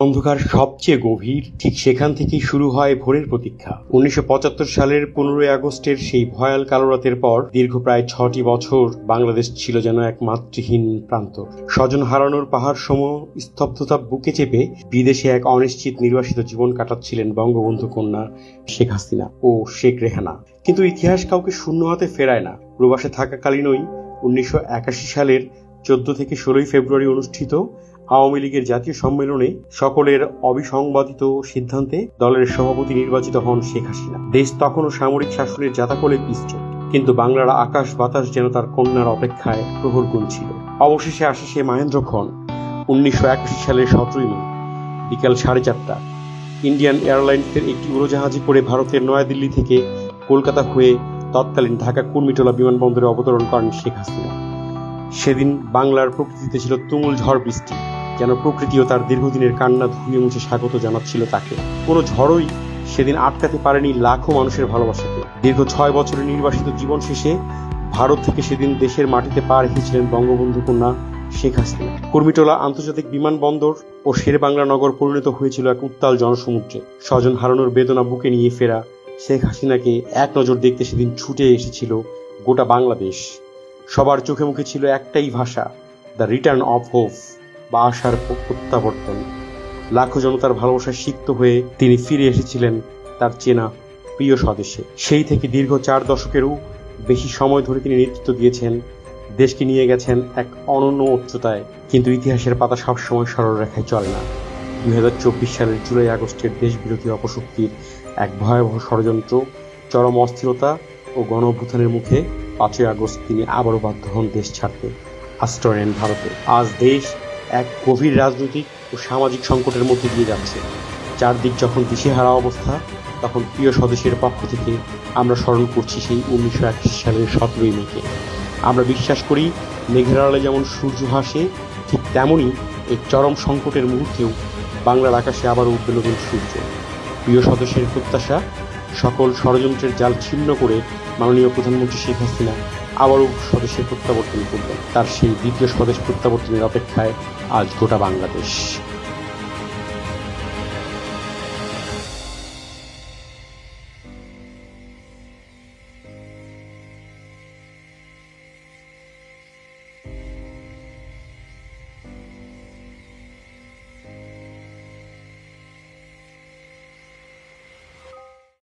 অন্ধকার সবচেয়ে গভীর, ঠিক সেখান থেকেই শুরু হয় ভোরের প্রতীক্ষা। ১৯৭৫ সালের ১৫ই আগস্টের সেই ভয়াল কালো রাতের পর দীর্ঘ প্রায় ৬টি বছর বাংলাদেশ ছিল যেন এক মাতৃহীন প্রান্তর। স্বজন হারানোর পাহাড় সম স্তব্ধতা বুকে চেপে বিদেশে এক অনিশ্চিত নির্বাসিত জীবন কাটাচ্ছিলেন বঙ্গবন্ধু কন্যা শেখ হাসিনা ও শেখ রেহানা। কিন্তু ইতিহাস কাউকে শূন্য হাতে ফেরায় না। প্রবাসে থাকাকালীনই ১৯৮১ সালের ১৪ থেকে ১৬ ফেব্রুয়ারি অনুষ্ঠিত আওয়ামী লীগের জাতীয় সম্মেলনে সকলের অবিসংবাদিত সিদ্ধান্তে দলের সভাপতি নির্বাচিত হন শেখ হাসিনা। দেশ তখনও সামরিক শাসনের জাতাকলে পিষ্ট, কিন্তু বাংলার আকাশ বাতাস যেন তার কন্যার অপেক্ষায় প্রহর গুনছিল। অবশেষে আসে সে মাহেন্দ্রক্ষণ। ১৯৮১ সালের ১৭ই মে বিকাল 4:30 ইন্ডিয়ান এয়ারলাইন্সের একটি উড়োজাহাজে করে ভারতের নয়াদিল্লি থেকে কলকাতা হয়ে তৎকালীন ঢাকা কুর্মিটোলা বিমানবন্দরে অবতরণ করেন শেখ হাসিনা। সেদিন বাংলার প্রকৃতিতে ছিল তুমুল ঝড় বৃষ্টি, যেন প্রকৃতিও তার দীর্ঘদিনের কান্না ধুয়ে মুছে স্বাগত জানাচ্ছিল তাকে। কোনো ঝড়ই সেদিন আটকাতে পারেনি লাখো মানুষের ভালোবাসাকে। দীর্ঘ ৬ বছরের নির্বাসিত জীবন শেষে ভারত থেকে সেদিন দেশের মাটিতে পা রেখেছিলেন বঙ্গবন্ধু কন্যা শেখ হাসিনা। কুর্মিটোলা আন্তর্জাতিক বিমানবন্দর ও শেরেবাংলা নগর পরিণত হয়েছিল এক উত্তাল জনসমুদ্রে। স্বজন হারানোর বেদনা বুকে নিয়ে ফেরা শেখ হাসিনাকে এক নজর দেখতে সেদিন ছুটে এসেছিল গোটা বাংলাদেশ। সবার চোখে মুখে ছিল একটাই ভাষা, দ্য রিটার্ন অফ হোপ, বা আশার প্রত্যাবর্তন। লাখো জনতার ভালোবাসায় সিক্ত হয়ে তিনি ফিরে এসেছিলেন তার চেনা প্রিয় স্বদেশে। সেই থেকে দীর্ঘ ৪ দশকেরও বেশি সময় ধরে তিনি নেতৃত্ব দিয়েছেন, দেশকে নিয়ে গেছেন এক অনন্য উচ্চতায়। কিন্তু ইতিহাসের পাতা সবসময় সরল রেখায় চলে না। ২০২৪ সালের জুলাই আগস্টের দেশবিরোধী অপশক্তির এক ভয়াবহ ষড়যন্ত্র, চরম অস্থিরতা ও গণ অভ্যুত্থানের মুখে ৫ই আগস্ট তিনি আবারও বাধ্য হন দেশ ছাড়তে, আশ্রয় নেন ভারতে। আজ দেশ এক গভীর রাজনৈতিক ও সামাজিক সংকটের মধ্যে দিয়ে যাচ্ছে। চারদিক যখন দিশেহারা অবস্থা, তখন প্রিয় স্বদেশের পক্ষ থেকে আমরা স্মরণ করছি সেই ১৯৮১ সালের ১৭ই মেকে। আমরা বিশ্বাস করি, মেঘের আড়ালে যেমন সূর্য হাসে, ঠিক তেমনই এই চরম সংকটের মুহূর্তেও বাংলার আকাশে আবারও উঠবে নতুন সূর্য। প্রিয় স্বদেশের প্রত্যাশা, সকল ষড়যন্ত্রের জাল ছিন্ন করে মাননীয় প্রধানমন্ত্রী শেখ হাসিনা আবারও স্বদেশে প্রত্যাবর্তন করবেন। তার সেই দ্বিতীয় স্বদেশ প্রত্যাবর্তনের অপেক্ষায় আজ গোটা বাংলাদেশ।